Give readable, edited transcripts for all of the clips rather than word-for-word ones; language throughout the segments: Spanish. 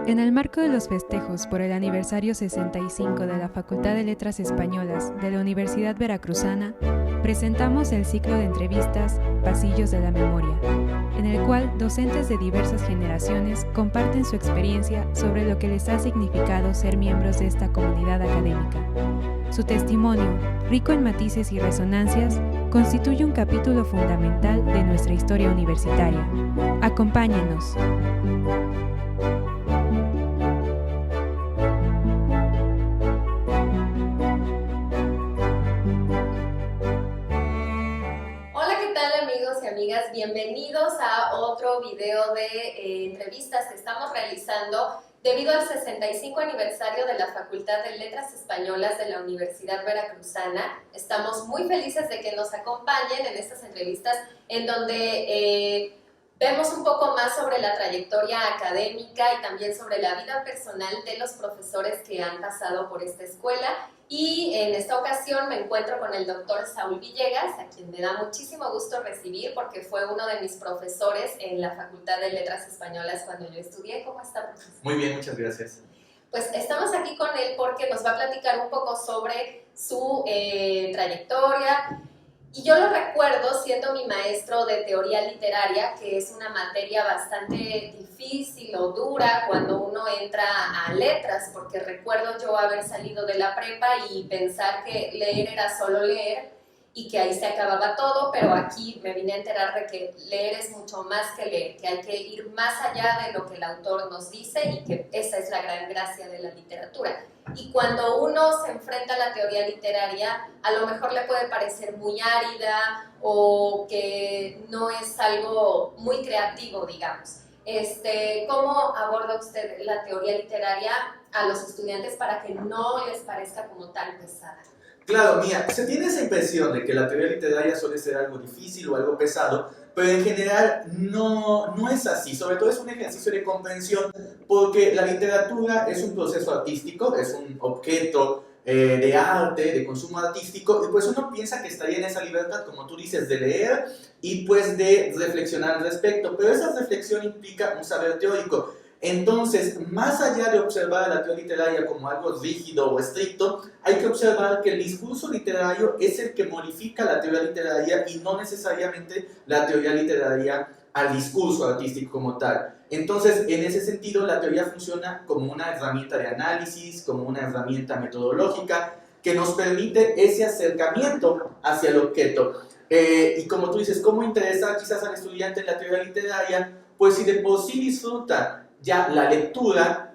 En el marco de los festejos por el aniversario 65 de la Facultad de Letras Españolas de la Universidad Veracruzana, presentamos el ciclo de entrevistas Pasillos de la Memoria, en el cual docentes de diversas generaciones comparten su experiencia sobre lo que les ha significado ser miembros de esta comunidad académica. Su testimonio, rico en matices y resonancias, constituye un capítulo fundamental de nuestra historia universitaria. Acompáñenos. Amigas, bienvenidos a otro video de entrevistas que estamos realizando debido al 65 aniversario de la Facultad de Letras Españolas de la Universidad Veracruzana. Estamos muy felices de que nos acompañen en estas entrevistas en donde vemos un poco más sobre la trayectoria académica y también sobre la vida personal de los profesores que han pasado por esta escuela. Y en esta ocasión me encuentro con el doctor Saúl Villegas, a quien me da muchísimo gusto recibir porque fue uno de mis profesores en la Facultad de Letras Españolas cuando yo estudié. ¿Cómo está, profesor? Muy bien, muchas gracias. Pues estamos aquí con él porque nos va a platicar un poco sobre su trayectoria. Y yo lo recuerdo siendo mi maestro de teoría literaria, que es una materia bastante difícil o dura cuando uno entra a letras, porque recuerdo yo haber salido de la prepa y pensar que leer era solo leer y que ahí se acababa todo, pero aquí me vine a enterar de que leer es mucho más que leer, que hay que ir más allá de lo que el autor nos dice y que esa es la gran gracia de la literatura. Y cuando uno se enfrenta a la teoría literaria, a lo mejor le puede parecer muy árida o que no es algo muy creativo, digamos. ¿Cómo aborda usted la teoría literaria a los estudiantes para que no les parezca como tan pesada? Claro, mira, se tiene esa impresión de que la teoría literaria suele ser algo difícil o algo pesado, pero en general no es así. Sobre todo es un ejercicio de comprensión porque la literatura es un proceso artístico, es un objeto de arte, de consumo artístico, y pues uno piensa que estaría en esa libertad, como tú dices, de leer y pues de reflexionar al respecto, pero esa reflexión implica un saber teórico. Entonces, más allá de observar a la teoría literaria como algo rígido o estricto, hay que observar que el discurso literario es el que modifica la teoría literaria y no necesariamente la teoría literaria al discurso artístico como tal. Entonces, en ese sentido, la teoría funciona como una herramienta de análisis, como una herramienta metodológica que nos permite ese acercamiento hacia el objeto. Y como tú dices, ¿cómo interesar quizás al estudiante en la teoría literaria? Pues si de por sí disfruta ya la lectura,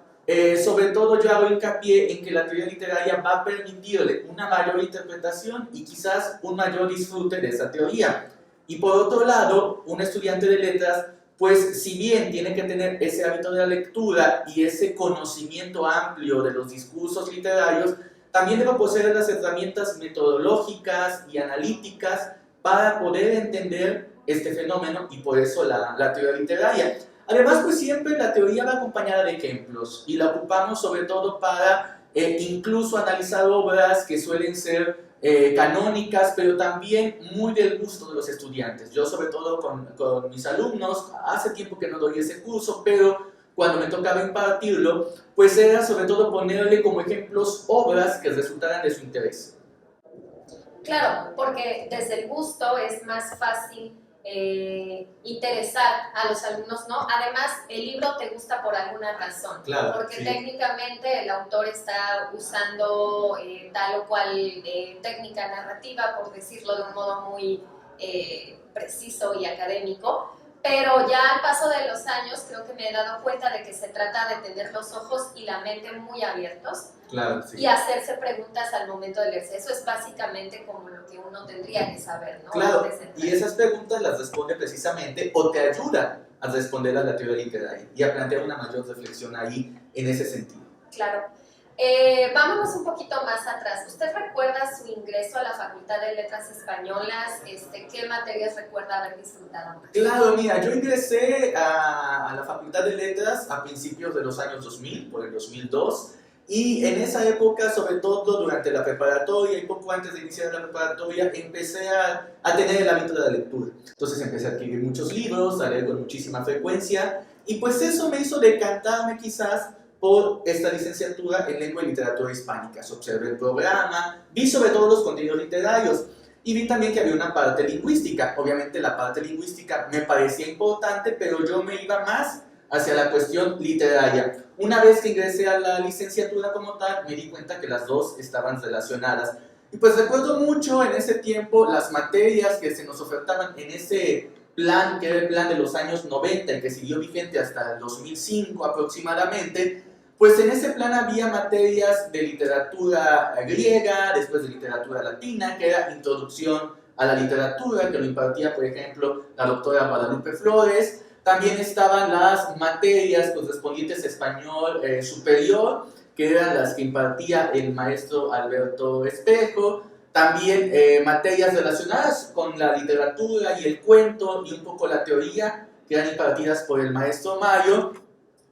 sobre todo yo hago hincapié en que la teoría literaria va a permitirle una mayor interpretación y quizás un mayor disfrute de esa teoría. Y por otro lado, un estudiante de letras, pues si bien tiene que tener ese hábito de la lectura y ese conocimiento amplio de los discursos literarios, también debe poseer las herramientas metodológicas y analíticas para poder entender este fenómeno y por eso la teoría literaria. Además, pues siempre la teoría va acompañada de ejemplos y la ocupamos sobre todo para incluso analizar obras que suelen ser canónicas, pero también muy del gusto de los estudiantes. Yo sobre todo con mis alumnos, hace tiempo que no doy ese curso, pero cuando me tocaba impartirlo, pues era sobre todo ponerle como ejemplos obras que resultaran de su interés. Claro, porque desde el gusto es más fácil interesar a los alumnos, ¿no? Además, el libro te gusta por alguna razón, claro, porque sí. Técnicamente el autor está usando tal o cual técnica narrativa, por decirlo de un modo muy preciso y académico, pero ya al paso de los años creo que me he dado cuenta de que se trata de tener los ojos y la mente muy abiertos, claro, sí. y hacerse preguntas al momento de leerse. Eso es básicamente como lo que uno tendría que saber, ¿no? Claro, y esas preguntas las responde precisamente o te ayuda a responder a la teoría literaria y a plantear una mayor reflexión ahí en ese sentido. Claro. Vámonos un poquito más atrás. ¿Usted recuerda su ingreso a la Facultad de Letras Españolas? ¿Qué materias recuerda haber disfrutado más? Claro, mira, yo ingresé a la Facultad de Letras a principios de los años 2000, por el 2002, y en esa época, sobre todo durante la preparatoria y poco antes de iniciar la preparatoria, empecé a tener el hábito de la lectura. Entonces empecé a adquirir muchos libros, a leer con muchísima frecuencia, y pues eso me hizo decantarme quizás por esta licenciatura en Lengua y Literatura Hispánicas. Observé el programa, vi sobre todo los contenidos literarios y vi también que había una parte lingüística. Obviamente la parte lingüística me parecía importante, pero yo me iba más hacia la cuestión literaria. Una vez que ingresé a la licenciatura como tal, me di cuenta que las dos estaban relacionadas. Y pues recuerdo mucho en ese tiempo las materias que se nos ofertaban en ese plan, que era el plan de los años 90 y que siguió vigente hasta el 2005 aproximadamente. Pues en ese plan había materias de literatura griega, después de literatura latina, que era introducción a la literatura, que lo impartía, por ejemplo, la doctora Guadalupe Flores. También estaban las materias correspondientes a español superior, que eran las que impartía el maestro Alberto Espejo. También materias relacionadas con la literatura y el cuento y un poco la teoría, que eran impartidas por el maestro Mayo.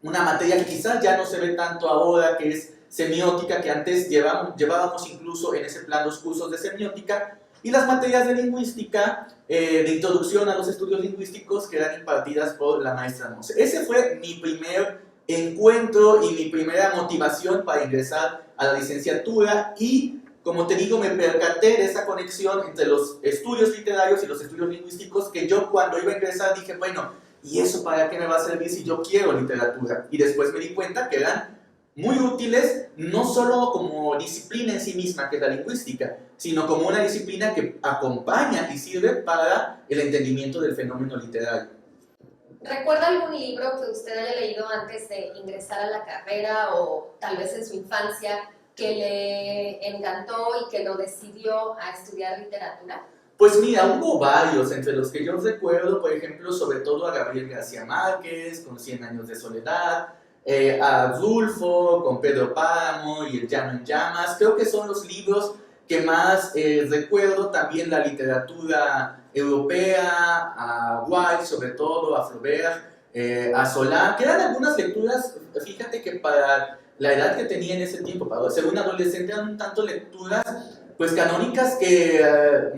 Una materia que quizás ya no se ve tanto ahora, que es semiótica, que antes llevábamos incluso en ese plan los cursos de semiótica, y las materias de lingüística, de introducción a los estudios lingüísticos, que eran impartidas por la maestra Mose. Ese fue mi primer encuentro y mi primera motivación para ingresar a la licenciatura, y como te digo, me percaté de esa conexión entre los estudios literarios y los estudios lingüísticos, que yo cuando iba a ingresar dije, bueno, ¿y eso para qué me va a servir si yo quiero literatura? Y después me di cuenta que eran muy útiles, no solo como disciplina en sí misma, que es la lingüística, sino como una disciplina que acompaña y sirve para el entendimiento del fenómeno literario. ¿Recuerda algún libro que usted haya leído antes de ingresar a la carrera o tal vez en su infancia que le encantó y que lo decidió a estudiar literatura? Pues mira, hubo varios, entre los que yo recuerdo, por ejemplo, sobre todo a Gabriel García Márquez, con 100 años de soledad, a Rulfo, con Pedro Páramo y El llano en llamas. Creo que son los libros que más recuerdo. También la literatura europea, a Wilde sobre todo, a Flaubert, a Solá, que eran algunas lecturas, fíjate que para la edad que tenía en ese tiempo, para ser un adolescente, eran un tanto lecturas pues canónicas que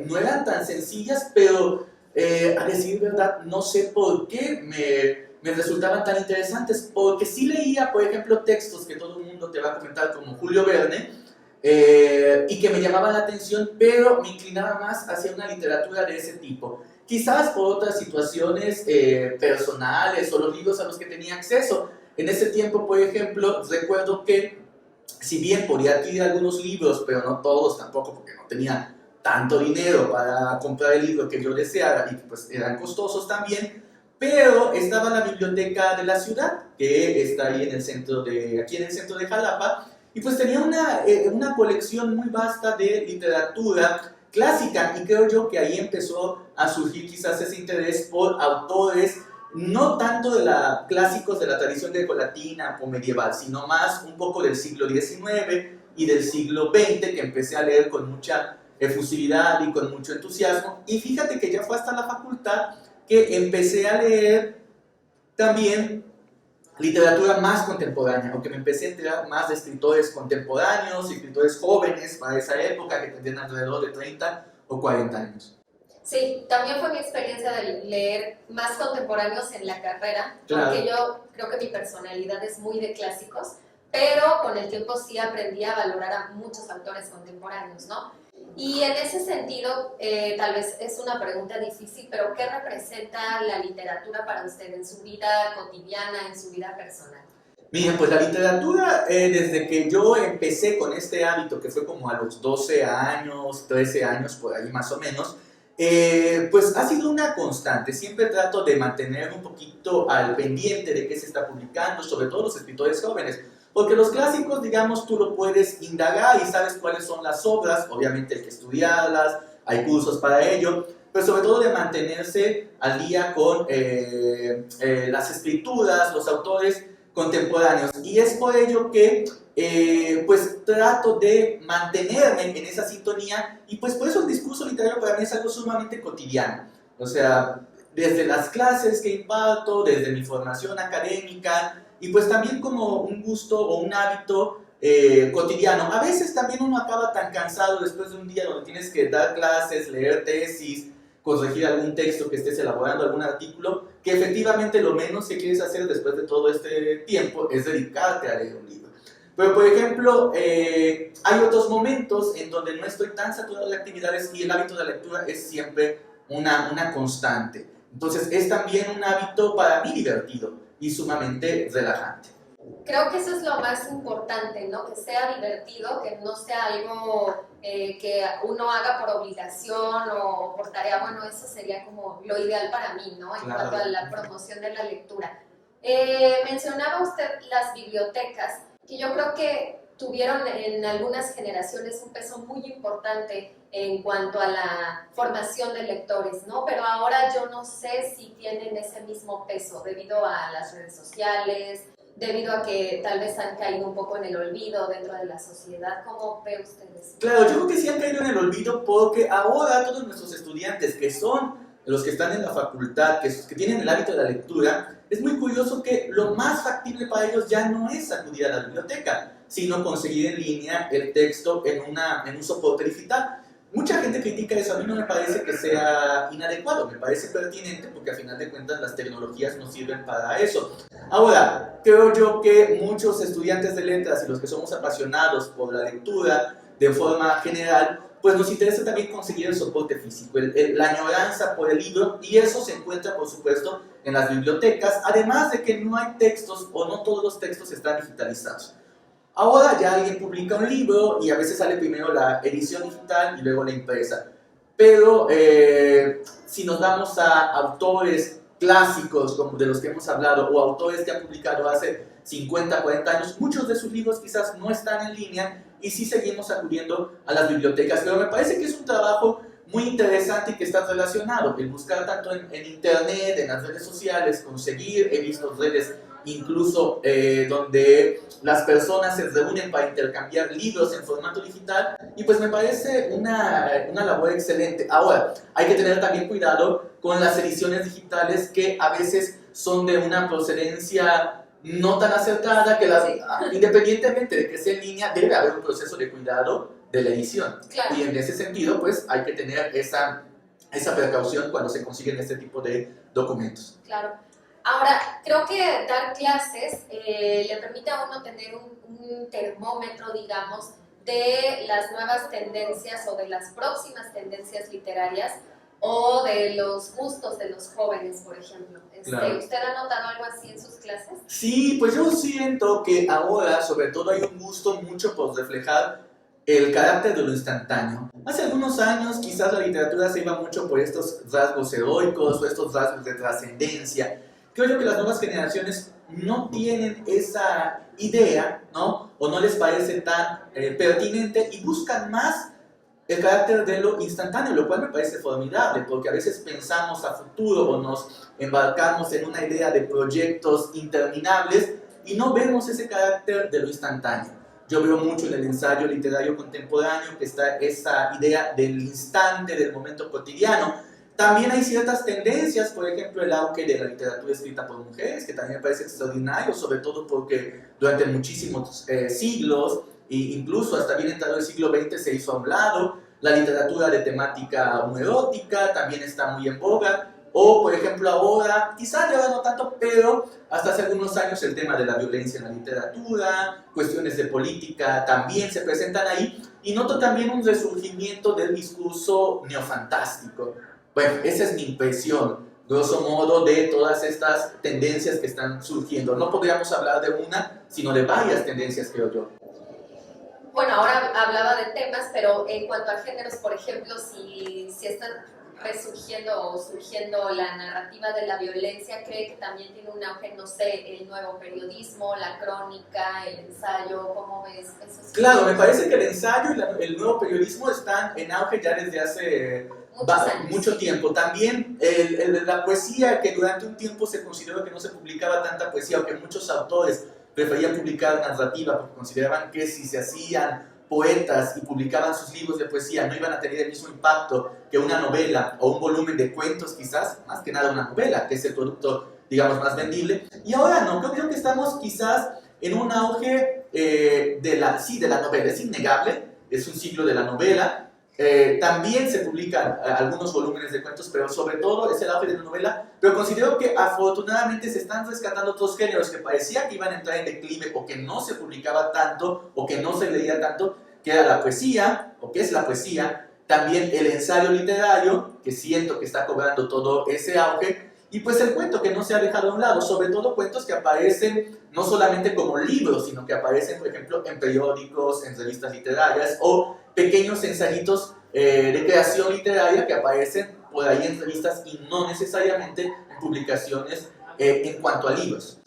no eran tan sencillas, pero a decir verdad, no sé por qué me resultaban tan interesantes, porque sí leía, por ejemplo, textos que todo el mundo te va a comentar, como Julio Verne, y que me llamaban la atención, pero me inclinaba más hacia una literatura de ese tipo. Quizás por otras situaciones personales o los libros a los que tenía acceso. En ese tiempo, por ejemplo, recuerdo que si bien podía adquirir algunos libros, pero no todos tampoco, porque no tenía tanto dinero para comprar el libro que yo deseara y pues eran costosos también, pero estaba la biblioteca de la ciudad, que está ahí en el centro aquí en el centro de Jalapa, y pues tenía una colección muy vasta de literatura clásica, y creo yo que ahí empezó a surgir quizás ese interés por autores no tanto de clásicos de la tradición grecolatina o medieval, sino más un poco del siglo XIX y del siglo XX, que empecé a leer con mucha efusividad y con mucho entusiasmo. Y fíjate que ya fue hasta la facultad que empecé a leer también literatura más contemporánea, aunque me empecé a enterar más de escritores contemporáneos, escritores jóvenes para esa época, que tendrían alrededor de 30 o 40 años. Sí, también fue mi experiencia de leer más contemporáneos en la carrera, Claro. Porque yo creo que mi personalidad es muy de clásicos, pero con el tiempo sí aprendí a valorar a muchos autores contemporáneos, ¿no? Y en ese sentido, tal vez es una pregunta difícil, pero ¿qué representa la literatura para usted en su vida cotidiana, en su vida personal? Mira, pues la literatura, desde que yo empecé con este hábito, que fue como a los 12 años, 13 años, por ahí más o menos, pues ha sido una constante. Siempre trato de mantener un poquito al pendiente de qué se está publicando, sobre todo los escritores jóvenes, porque los clásicos, digamos, tú lo puedes indagar y sabes cuáles son las obras, obviamente hay que estudiarlas, hay cursos para ello, pero sobre todo de mantenerse al día con las escrituras, los autores contemporáneos. Y es por ello que pues trato de mantenerme en esa sintonía, y pues por eso el discurso literario para mí es algo sumamente cotidiano. O sea, desde las clases que imparto, desde mi formación académica, y pues también como un gusto o un hábito cotidiano. A veces también uno acaba tan cansado después de un día donde tienes que dar clases, leer tesis, corregir algún texto que estés elaborando, algún artículo, que efectivamente lo menos que quieres hacer después de todo este tiempo es dedicarte a leer un libro. Pero, por ejemplo, hay otros momentos en donde no estoy tan saturado de actividades y el hábito de lectura es siempre una constante. Entonces, es también un hábito para mí divertido y sumamente relajante. Creo que eso es lo más importante, ¿no? Que sea divertido, que no sea algo que uno haga por obligación o por tarea. Bueno, eso sería como lo ideal para mí, ¿no? En cuanto a la promoción de la lectura. Mencionaba usted las bibliotecas, que yo creo que tuvieron en algunas generaciones un peso muy importante en cuanto a la formación de lectores, ¿no? Pero ahora yo no sé si tienen ese mismo peso debido a las redes sociales, debido a que tal vez han caído un poco en el olvido dentro de la sociedad. ¿Cómo ve ustedes? Claro, yo creo que sí han caído en el olvido porque ahora todos nuestros estudiantes que son los que están en la facultad, que tienen el hábito de la lectura, es muy curioso que lo más factible para ellos ya no es acudir a la biblioteca, sino conseguir en línea el texto en un soporte digital. Mucha gente critica eso, a mí no me parece que sea inadecuado, me parece pertinente porque a final de cuentas las tecnologías nos sirven para eso. Ahora, creo yo que muchos estudiantes de letras y los que somos apasionados por la lectura de forma general, pues nos interesa también conseguir el soporte físico, la añoranza por el libro, y eso se encuentra, por supuesto, en las bibliotecas, además de que no hay textos o no todos los textos están digitalizados. Ahora ya alguien publica un libro y a veces sale primero la edición digital y luego la impresa. Pero si nos vamos a autores clásicos como de los que hemos hablado o autores que han publicado hace 50, 40 años, muchos de sus libros quizás no están en línea y sí seguimos acudiendo a las bibliotecas. Pero me parece que es un trabajo muy interesante y que está relacionado. El buscar tanto en internet, en las redes sociales, conseguir, he visto redes incluso donde las personas se reúnen para intercambiar libros en formato digital, y pues me parece una labor excelente. Ahora, hay que tener también cuidado con las ediciones digitales que a veces son de una procedencia no tan acertada, que independientemente de que sea en línea, debe haber un proceso de cuidado de la edición. Claro. Y en ese sentido, pues hay que tener esa precaución cuando se consiguen este tipo de documentos. Claro. Ahora, creo que dar clases le permite a uno tener un termómetro, digamos, de las nuevas tendencias o de las próximas tendencias literarias o de los gustos de los jóvenes, por ejemplo. Claro. ¿Usted ha notado algo así en sus clases? Sí, pues yo siento que ahora, sobre todo, hay un gusto mucho por reflejar el carácter de lo instantáneo. Hace algunos años quizás la literatura se iba mucho por estos rasgos heroicos o estos rasgos de trascendencia. Creo yo que las nuevas generaciones no tienen esa idea, ¿no? O no les parece tan pertinente y buscan más el carácter de lo instantáneo, lo cual me parece formidable, porque a veces pensamos a futuro o nos embarcamos en una idea de proyectos interminables y no vemos ese carácter de lo instantáneo. Yo veo mucho en el ensayo literario contemporáneo que está esa idea del instante, del momento cotidiano. También hay ciertas tendencias, por ejemplo, el auge de la literatura escrita por mujeres, que también me parece extraordinario, sobre todo porque durante muchísimos siglos, e incluso hasta bien entrado el siglo XX, se hizo a un lado. La literatura de temática homoerótica también está muy en boga. O, por ejemplo, ahora, quizás ya no tanto, pero hasta hace algunos años el tema de la violencia en la literatura, cuestiones de política también se presentan ahí. Y noto también un resurgimiento del discurso neofantástico. Bueno, esa es mi impresión, grosso modo, de todas estas tendencias que están surgiendo. No podríamos hablar de una, sino de varias tendencias, creo yo. Bueno, ahora hablaba de temas, pero en cuanto a géneros, por ejemplo, si están resurgiendo o surgiendo la narrativa de la violencia, ¿cree que también tiene un auge, no sé, el nuevo periodismo, la crónica, el ensayo? ¿Cómo ves eso? Claro, me parece que el ensayo y el nuevo periodismo están en auge ya desde hace mucho tiempo. También la poesía, que durante un tiempo se consideró que no se publicaba tanta poesía, aunque muchos autores preferían publicar narrativa porque consideraban que si se hacían poetas y publicaban sus libros de poesía no iban a tener el mismo impacto que una novela o un volumen de cuentos, quizás, más que nada una novela, que es el producto, digamos, más vendible. Y ahora no, creo que estamos quizás en un auge de la novela. Es innegable, es un siglo de la novela, También se publican algunos volúmenes de cuentos, pero sobre todo es el auge de la novela. Pero considero que afortunadamente se están rescatando otros géneros que parecía que iban a entrar en declive o que no se publicaba tanto o que no se leía tanto, que era la poesía, o que es la poesía, también el ensayo literario, que siento que está cobrando todo ese auge, y pues el cuento que no se ha dejado a un lado, sobre todo cuentos que aparecen no solamente como libros, sino que aparecen, por ejemplo, en periódicos, en revistas literarias, o pequeños ensayitos de creación literaria que aparecen por ahí en revistas y no necesariamente en publicaciones en cuanto a libros.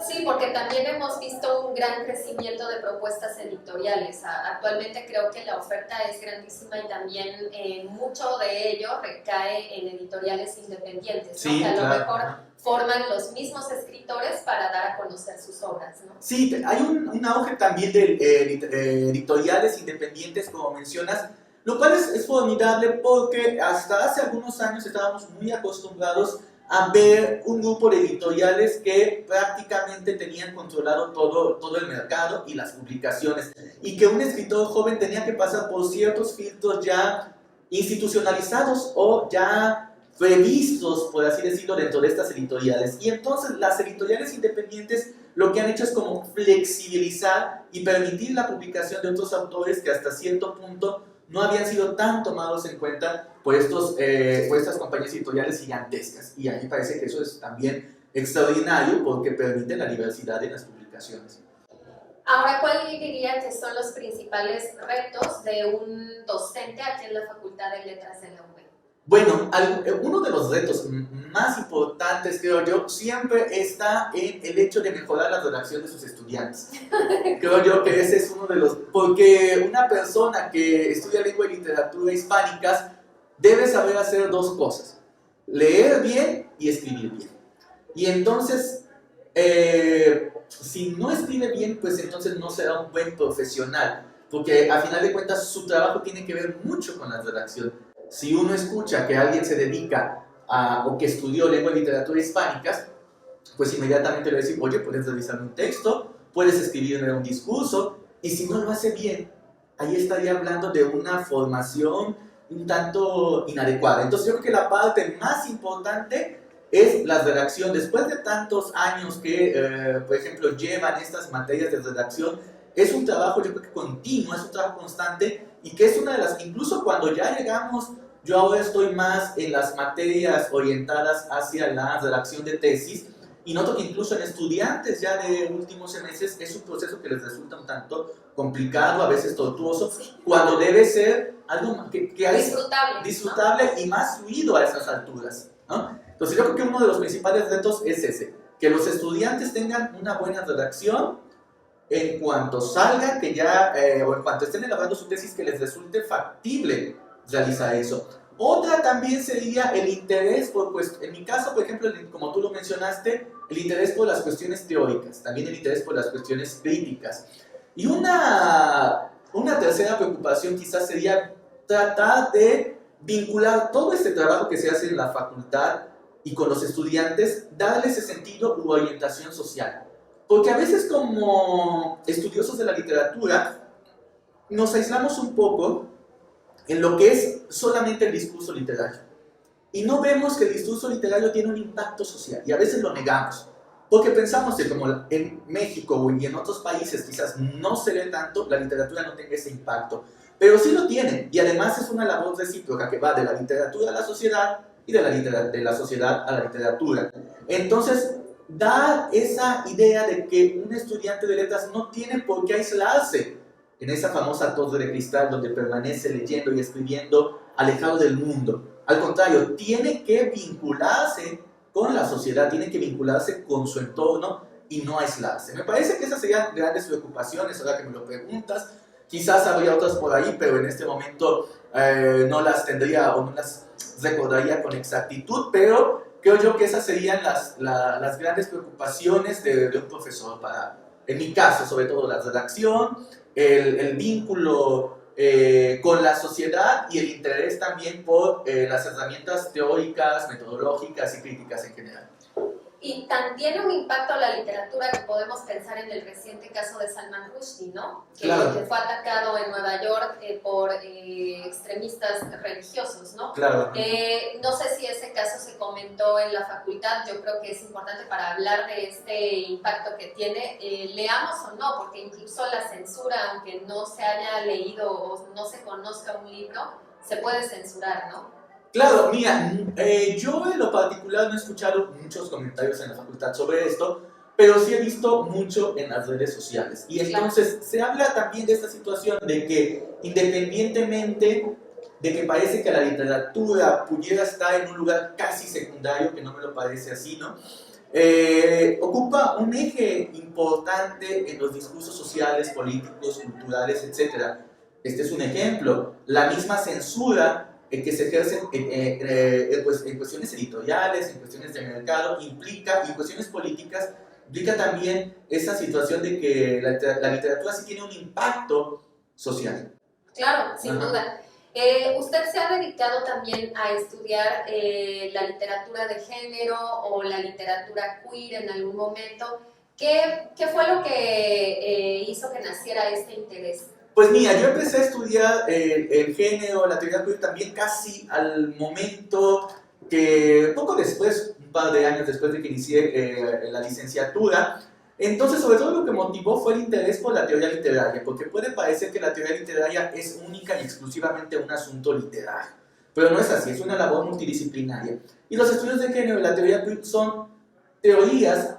Sí, porque también hemos visto un gran crecimiento de propuestas editoriales. Actualmente creo que la oferta es grandísima y también mucho de ello recae en editoriales independientes, ¿no? Sí, que a claro. lo mejor forman los mismos escritores para dar a conocer sus obras, ¿no? Sí, hay un auge también de editoriales independientes, como mencionas, lo cual es formidable porque hasta hace algunos años estábamos muy acostumbrados a ver un grupo de editoriales que prácticamente tenían controlado todo el mercado y las publicaciones, y que un escritor joven tenía que pasar por ciertos filtros ya institucionalizados o ya previstos, por así decirlo, dentro de estas editoriales. Y entonces las editoriales independientes lo que han hecho es como flexibilizar y permitir la publicación de otros autores que hasta cierto punto no habían sido tan tomados en cuenta por estas compañías editoriales gigantescas. Y a mí me parece que eso es también extraordinario porque permite la diversidad en las publicaciones. Ahora, ¿cuál diría que son los principales retos de un docente aquí en la Facultad de Letras de la UB? Bueno, uno de los retos más importantes, creo yo, siempre está en el hecho de mejorar la redacción de sus estudiantes. Creo yo que ese es uno de los... Porque una persona que estudia lengua y literatura hispánicas debe saber hacer dos cosas: leer bien y escribir bien. Y entonces, si no escribe bien, pues entonces no será un buen profesional, porque a final de cuentas su trabajo tiene que ver mucho con la redacción. Si uno escucha que alguien se dedica o que estudió lengua y literatura hispánicas, pues inmediatamente le va a decir: oye, puedes revisar un texto, puedes escribirme un discurso, y si no lo hace bien, ahí estaría hablando de una formación un tanto inadecuada. Entonces yo creo que la parte más importante es la redacción. Después de tantos años que, por ejemplo, llevan estas materias de redacción, es un trabajo, yo creo que continuo, es un trabajo constante, y que es una de las, incluso cuando ya llegamos, yo ahora estoy más en las materias orientadas hacia la redacción de tesis, y noto que incluso en estudiantes ya de últimos semestres es un proceso que les resulta un tanto complicado, a veces tortuoso, cuando debe ser algo que hay disfrutable, ¿no? Y más fluido a esas alturas, ¿no? Entonces yo creo que uno de los principales retos es ese, que los estudiantes tengan una buena redacción en cuanto salgan, o en cuanto estén elaborando su tesis, que les resulte factible realizar eso. Otra también sería el interés en mi caso, por ejemplo, como tú lo mencionaste, el interés por las cuestiones teóricas, también el interés por las cuestiones críticas. Y una tercera preocupación quizás sería tratar de vincular todo este trabajo que se hace en la facultad y con los estudiantes, darle ese sentido u orientación social. Porque a veces, como estudiosos de la literatura, nos aislamos un poco en lo que es solamente el discurso literario. Y no vemos que el discurso literario tiene un impacto social, y a veces lo negamos. Porque pensamos que como en México y en otros países quizás no se ve tanto, la literatura no tenga ese impacto. Pero sí lo tiene, y además es una labor recíproca que va de la literatura a la sociedad y de la sociedad a la literatura. Entonces, da esa idea de que un estudiante de letras no tiene por qué aislarse en esa famosa torre de cristal donde permanece leyendo y escribiendo alejado del mundo. Al contrario, tiene que vincularse con la sociedad, tiene que vincularse con su entorno y no aislarse. Me parece que esas serían grandes preocupaciones, ahora que me lo preguntas. Quizás habría otras por ahí, pero en este momento no las tendría o no las recordaría con exactitud, pero creo yo que esas serían las grandes preocupaciones de un profesor en mi caso, sobre todo la redacción, el vínculo con la sociedad y el interés también por las herramientas teóricas, metodológicas y críticas en general. Y tan tiene un impacto la literatura que podemos pensar en el reciente caso de Salman Rushdie, ¿no? Claro. Que fue atacado en Nueva York por extremistas religiosos, ¿no? Claro. No sé si ese caso se comentó en la facultad. Yo creo que es importante para hablar de este impacto que tiene, leamos o no, porque incluso la censura, aunque no se haya leído o no se conozca un libro, se puede censurar, ¿no? Claro, mira, yo en lo particular no he escuchado muchos comentarios en la facultad sobre esto, pero sí he visto mucho en las redes sociales. Y entonces se habla también de esta situación de que independientemente de que parece que la literatura pudiera estar en un lugar casi secundario, que no me lo parece así, ¿no? Ocupa un eje importante en los discursos sociales, políticos, culturales, etc. Este es un ejemplo. La misma censura que se ejercen pues, en cuestiones editoriales, en cuestiones de mercado, implica, y en cuestiones políticas, implica también esa situación de que la literatura sí tiene un impacto social. Claro, sin duda. Usted se ha dedicado también a estudiar la literatura de género o la literatura queer en algún momento. ¿Qué fue lo que hizo que naciera este interés? Pues mira, yo empecé a estudiar el género, la teoría queer también casi al momento que, poco después, un par de años después de que inicié la licenciatura. Entonces, sobre todo lo que motivó fue el interés por la teoría literaria, porque puede parecer que la teoría literaria es única y exclusivamente un asunto literario, pero no es así, es una labor multidisciplinaria. Y los estudios de género y la teoría queer son teorías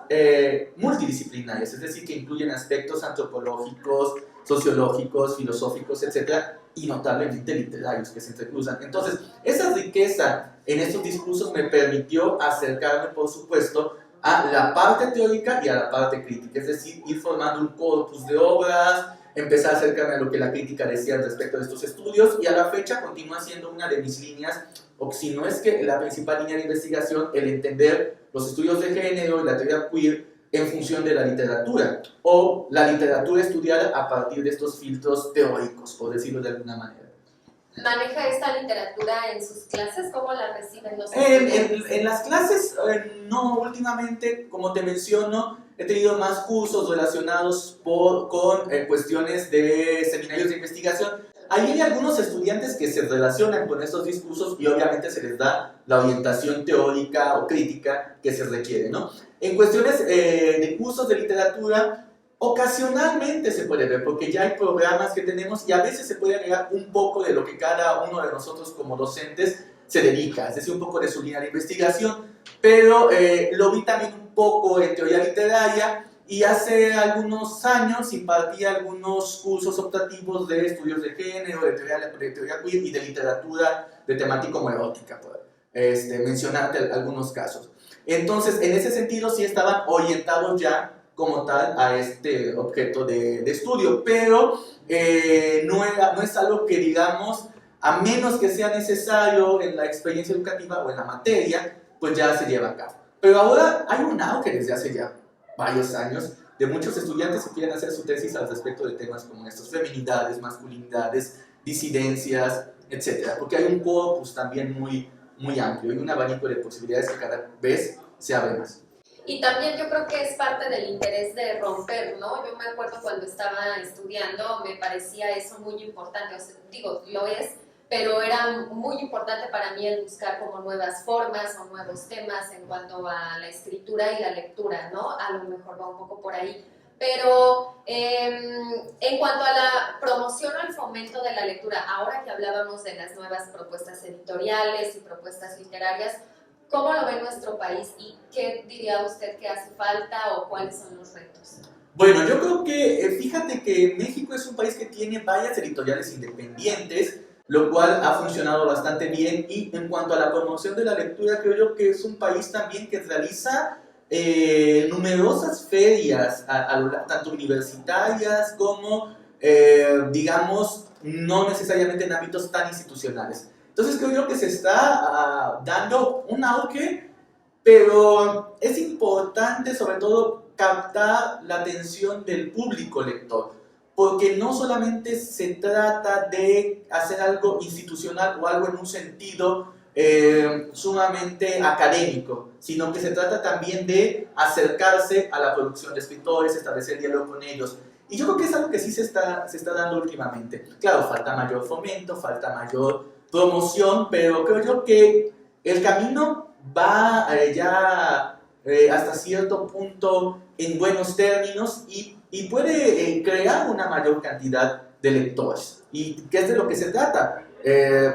multidisciplinarias, es decir, que incluyen aspectos antropológicos, sociológicos, filosóficos, etcétera, y notablemente literarios que se entrecruzan. Entonces, esa riqueza en estos discursos me permitió acercarme, por supuesto, a la parte teórica y a la parte crítica, es decir, ir formando un corpus de obras, empezar a acercarme a lo que la crítica decía respecto de estos estudios, y a la fecha continúa siendo una de mis líneas, o si no es que la principal línea de investigación, el entender los estudios de género y la teoría queer en función de la literatura, o la literatura estudiada a partir de estos filtros teóricos, por decirlo de alguna manera. ¿Maneja esta literatura en sus clases? ¿Cómo la reciben los estudiantes? En las clases, no, últimamente, como te menciono, he tenido más cursos relacionados con cuestiones de seminarios de investigación. Ahí hay algunos estudiantes que se relacionan con estos discursos y obviamente se les da la orientación teórica o crítica que se requiere, ¿no? En cuestiones de cursos de literatura, ocasionalmente se puede ver, porque ya hay programas que tenemos y a veces se puede agregar un poco de lo que cada uno de nosotros como docentes se dedica, es decir, un poco de su línea de investigación, pero lo vi también un poco en teoría literaria, y hace algunos años impartí algunos cursos optativos de estudios de género, de teoría queer y de literatura de temática homoerótica, por mencionarte algunos casos. Entonces, en ese sentido sí estaban orientados ya como tal a este objeto de estudio, pero no es algo que, digamos, a menos que sea necesario en la experiencia educativa o en la materia, pues ya se lleva a cabo. Pero ahora hay un auge desde hace ya varios años de muchos estudiantes que quieren hacer su tesis al respecto de temas como estos: feminidades, masculinidades, disidencias, etc. Porque hay un corpus también muy amplio y un abanico de posibilidades que cada vez se abre más. Y también yo creo que es parte del interés de romper, ¿no? Yo me acuerdo cuando estaba estudiando, me parecía eso muy importante, o sea, digo, lo es, pero era muy importante para mí el buscar como nuevas formas o nuevos temas en cuanto a la escritura y la lectura, ¿no? A lo mejor va un poco por ahí. Pero en cuanto a la promoción o el fomento de la lectura, ahora que hablábamos de las nuevas propuestas editoriales y propuestas literarias, ¿cómo lo ve nuestro país y qué diría usted que hace falta o cuáles son los retos? Bueno, yo creo que, fíjate que México es un país que tiene varias editoriales independientes, lo cual ha funcionado bastante bien, y en cuanto a la promoción de la lectura, creo yo que es un país también que realiza numerosas ferias, tanto universitarias como, digamos, no necesariamente en ámbitos tan institucionales. Entonces creo yo que se está dando un auge, pero es importante sobre todo captar la atención del público lector, porque no solamente se trata de hacer algo institucional o algo en un sentido sumamente académico, sino que se trata también de acercarse a la producción de escritores, establecer diálogo con ellos. Y yo creo que es algo que sí se está dando últimamente. Claro, falta mayor fomento, falta mayor promoción, pero creo yo que el camino va hasta cierto punto en buenos términos y puede crear una mayor cantidad de lectores. ¿Y qué es de lo que se trata?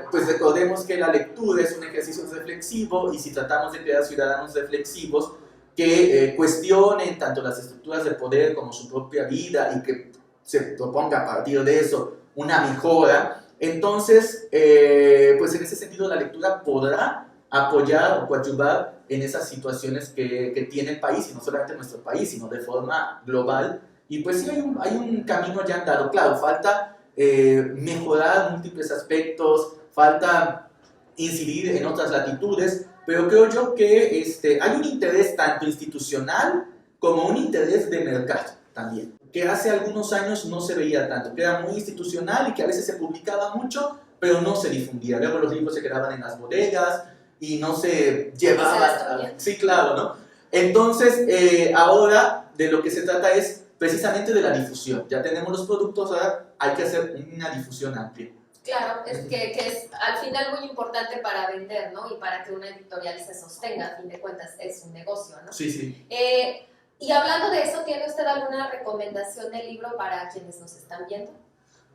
Pues recordemos que la lectura es un ejercicio reflexivo y si tratamos de crear ciudadanos reflexivos que cuestionen tanto las estructuras de poder como su propia vida y que se proponga a partir de eso una mejora, entonces, pues en ese sentido la lectura podrá apoyar o coadyuvar en esas situaciones que tiene el país, y no solamente nuestro país, sino de forma global. Y pues sí hay un camino ya andado. Claro, falta mejorar múltiples aspectos, falta incidir en otras latitudes, pero creo yo que hay un interés tanto institucional como un interés de mercado también, que hace algunos años no se veía tanto, que era muy institucional y que a veces se publicaba mucho, pero no se difundía. Luego los libros se quedaban en las bodegas y no se llevaban. Sí, claro, ¿no? Entonces, ahora de lo que se trata es precisamente de la difusión. Ya tenemos los productos, ahora hay que hacer una difusión amplia. Claro, es que es al final muy importante para vender, ¿no? Y para que una editorial se sostenga, a fin de cuentas es un negocio, ¿no? Sí, sí. Y hablando de eso, ¿tiene usted alguna recomendación de libro para quienes nos están viendo?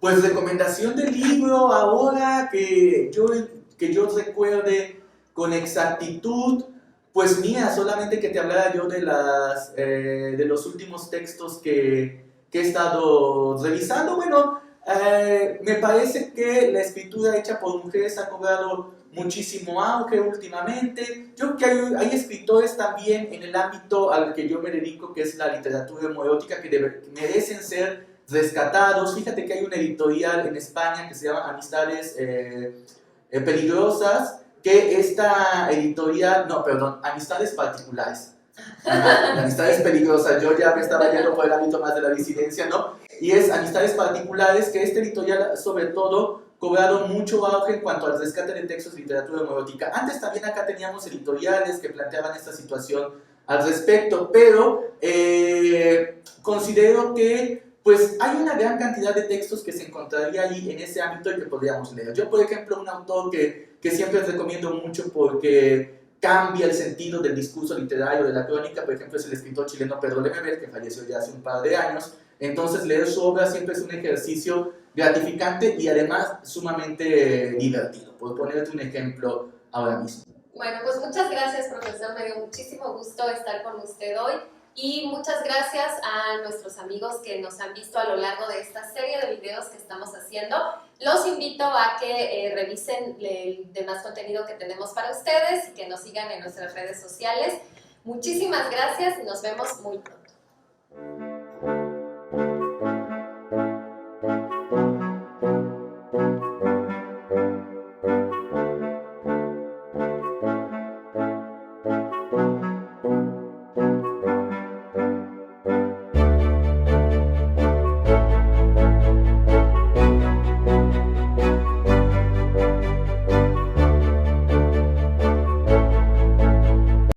Pues recomendación de libro ahora que yo recuerde con exactitud, pues mira, solamente que te hablara yo de los últimos textos que he estado revisando. Bueno, me parece que la escritura hecha por mujeres ha cobrado muchísimo auge últimamente. Yo creo que hay escritores también en el ámbito al que yo me dedico, que es la literatura homoerótica, que merecen ser rescatados. Fíjate que hay una editorial en España que se llama Amistades Peligrosas, que esta editorial, no, perdón, Amistades Particulares. Amistades Peligrosas, yo ya me estaba yendo por el ámbito más de la disidencia, ¿no? Y es Amistades Particulares, que esta editorial sobre todo cobrado mucho auge en cuanto al rescate de textos de literatura homoerótica. Antes también acá teníamos editoriales que planteaban esta situación al respecto, pero considero que pues hay una gran cantidad de textos que se encontraría allí en ese ámbito y que podríamos leer. Yo, por ejemplo, un autor que siempre recomiendo mucho porque cambia el sentido del discurso literario, de la crónica, por ejemplo, es el escritor chileno Pedro Lemebel, que falleció ya hace un par de años. Entonces, leer su obra siempre es un ejercicio gratificante y además sumamente divertido, por ponerte un ejemplo ahora mismo. Bueno, pues muchas gracias, profesor, me dio muchísimo gusto estar con usted hoy y muchas gracias a nuestros amigos que nos han visto a lo largo de esta serie de videos que estamos haciendo. Los invito a que revisen el demás contenido que tenemos para ustedes y que nos sigan en nuestras redes sociales. Muchísimas gracias y nos vemos muy pronto.